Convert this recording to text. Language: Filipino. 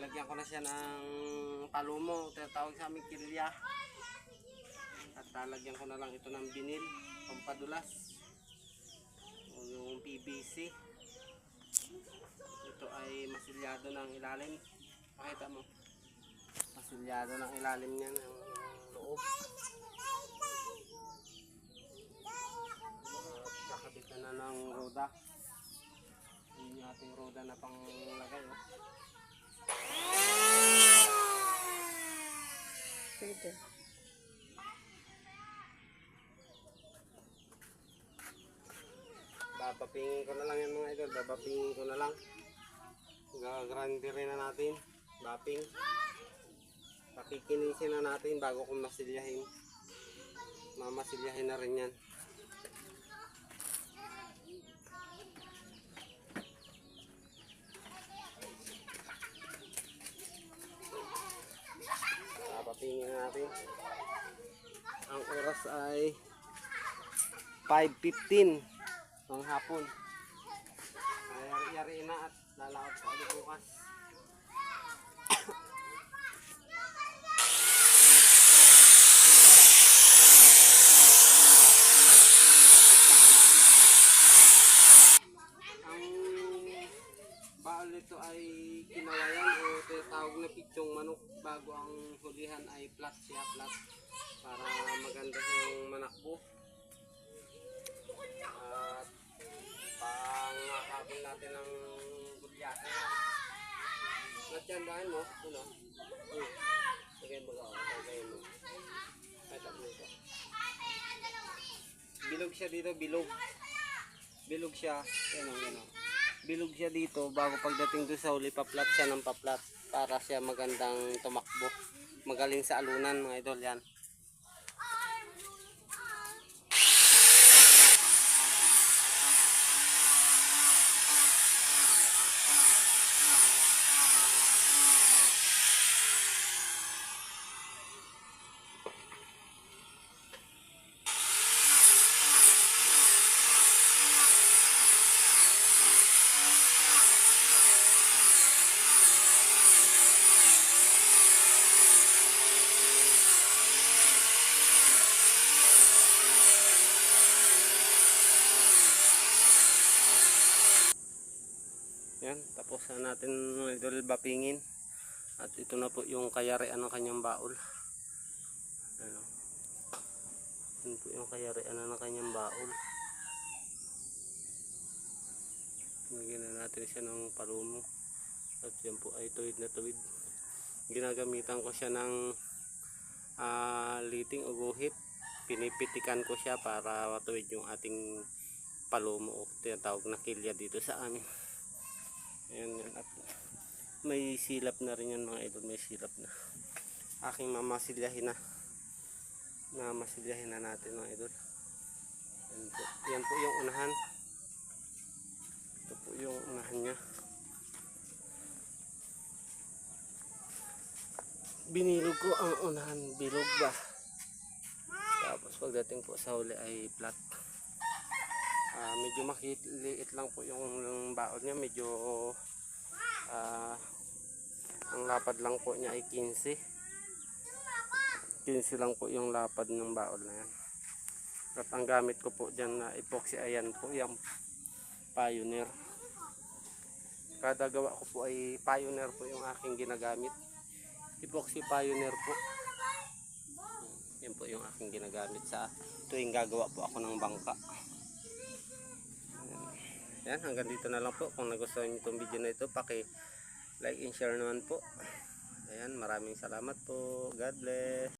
nilagyan ko na siya ng palumo, tinatawag sa aming kilya. At lalagyan ko na lang ito ng binil, pampadulas. O yung PVC. Ito ay masilyado ng ilalim. Pakita mo. Masilyado ng ilalim niya ng loob. Kakabitan na ng roda. Yun yung ating roda na panglagay. Oh. Pwede. Babapingin ko na lang yan mga idol. Babapingin ko na lang. Gagrandirin na natin. Baping. Pakikinisin na natin bago kung masilyahin. Mamasilyahin na rin yan. Babapingin na natin. Ang oras ay 5:15 ng hapon. Yari-yari na at lalakad pa ulit bukas. Ang baal nito ay kinawayan o tinatawag na pityong manok. Bago ang hulihan ay flat siya, flat, para maganda yung manakbo. At pangakabin natin ng gulyasa. Natyandahan mo, ano? Lagay mo lang, lagay mo. Ay, tapos ito. Bilog siya dito, bilog. Bilog siya, yan. Bilog siya dito, bago pagdating doon sa huli, paplat siya ng paplat. Para siya magandang tumakbo. Magaling sa alunan, mga idol, yan. Yan, tapos na natin mga idol bapingin. At ito na po yung kayarian ng kanyang baul. Ano? Yan po yung kayarian ng kanyang baul. Lagyan na natin siya ng palumo. At yan po ay tuwid na tuwid. Ginagamitan ko siya ng liting o guhit. Pinipitikan ko siya para matuwid yung ating palumo o tinatawag na kilya dito sa amin. Ayan, at may silap na rin yan mga idol, may silap na. Aking mamasilyahin na. Masilyahin na natin mga idol. Yan po yung unahan. Ito po yung unahan niya. Binilog ko ang unahan, bilog ba? Tapos pagdating po sa huli ay flat. Medyo makiliit lang po yung baon niya, medyo ang lapad lang po niya ay 15 lang po yung lapad ng baon na yan. At ang gamit ko po dyan na epoxy, ayan po yung Pioneer. Kada gawa ko po ay Pioneer po yung aking ginagamit, epoxy Pioneer po. Yan po yung aking ginagamit sa tuwing gagawa po ako ng bangka. Yan, hanggang dito na lang po. Kung nagustuhan nyo itong video na ito, paki-like and share naman po. Ayan, maraming salamat po. God bless.